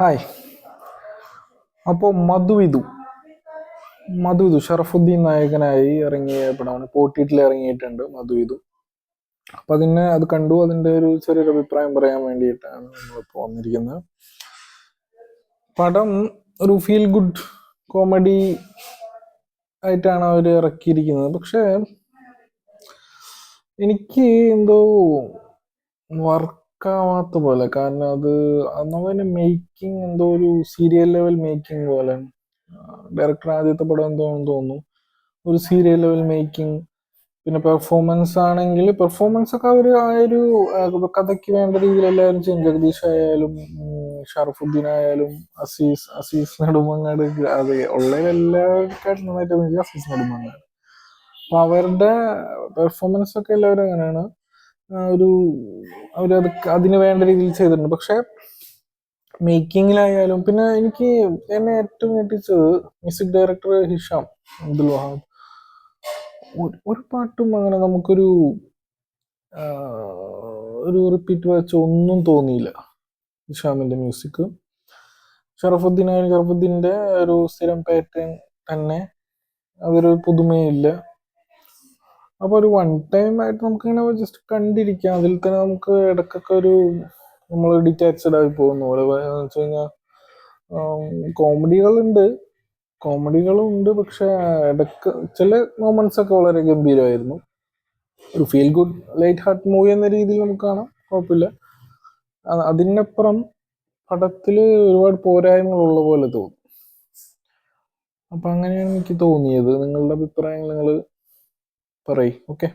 Hi. അപ്പോൾ മധുവിധു ഷറഫുദ്ദീൻ നായകനായി ഇറങ്ങിയ പടമാണ്. പോട്ടിട്ടിൽ ഇറങ്ങിയിട്ടുണ്ട് മധുവിധു. അപ്പൊ അത് കണ്ടു. അതിന്റെ ഒരു ചെറിയൊരു അഭിപ്രായം പറയാൻ വേണ്ടിയിട്ടാണ് നമ്മളിപ്പോൾ വന്നിരിക്കുന്നത്. പടം ഒരു ഫീൽ ഗുഡ് കോമഡി ആയിട്ടാണ് അവർ ഇറക്കിയിരിക്കുന്നത്. പക്ഷെ എനിക്ക് എന്തോ വർക്കാവാത്ത പോലെ. കാരണം അതിന്റെ മേക്കിംഗ് എന്തോ ഒരു സീരിയൽ ലെവൽ മേക്കിംഗ് പോലെ. ഡയറക്ടർ ആദ്യത്തെ പടം എന്തോന്ന് തോന്നുന്നു, ഒരു സീരിയൽ ലെവൽ മേക്കിംഗ്. പിന്നെ പെർഫോമൻസ് ആണെങ്കിൽ പെർഫോമൻസ് ഒക്കെ അവർ ആ ഒരു കഥയ്ക്ക് വേണ്ട രീതിയിൽ എല്ലാവരും ചെയ്യും. ജഗദീഷ് ആയാലും ഷറഫുദ്ദീൻ ആയാലും അസീസ് നെടുമങ്ങാട്, അത് ഉള്ളതിലെല്ലാവർക്കായിട്ടും നന്നായിട്ട് അസീസ് നെടുമങ്ങാട്. അപ്പൊ അവരുടെ പെർഫോമൻസ് ഒക്കെ എല്ലാവരും അങ്ങനെയാണ്. ഒരു അവരത് അതിന് വേണ്ട രീതിയിൽ ചെയ്തിട്ടുണ്ട്. പക്ഷെ മേക്കിങ്ങിലായാലും പിന്നെ എന്നെ ഏറ്റവും ഞെട്ടിച്ചത് മ്യൂസിക് ഡയറക്ടർ ഹിഷാം അബ്ദുൽ വഹാബ്. ഒരു പാട്ടും അങ്ങനെ നമുക്കൊരു റിപ്പീറ്റ് വെച്ച് ഒന്നും തോന്നിയില്ല ഹിഷാമിന്റെ മ്യൂസിക്. ഷറഫുദ്ദീന്റെ ഒരു സ്ഥിരം പാറ്റേൺ തന്നെ, അതൊരു പുതുമയില്ല. അപ്പൊ ഒരു വൺ ടൈം ആയിട്ട് നമുക്കിങ്ങനെ ജസ്റ്റ് കണ്ടിരിക്കാം. അതിൽ തന്നെ നമുക്ക് ഇടയ്ക്കൊക്കെ നമ്മൾ ഡിറ്റാച്ച്ഡ് ആയി പോകുന്ന പോലെ. വെച്ച് കഴിഞ്ഞാൽ കോമഡികളും ഉണ്ട്. പക്ഷെ ഇടയ്ക്ക് ചില മൊമെന്റ്സ് ഒക്കെ വളരെ ഗംഭീരമായിരുന്നു. ഒരു feel good light heart movie എന്ന രീതിയിൽ നമുക്ക് കാണാം, കുഴപ്പമില്ല. അതിനപ്പുറം പടത്തില് ഒരുപാട് പോരായ്മകളുള്ള പോലെ തോന്നും. അപ്പൊ അങ്ങനെയാണ് എനിക്ക് തോന്നിയത്. നിങ്ങളുടെ അഭിപ്രായങ്ങൾ നിങ്ങൾ പറയും. ഓക്കെ.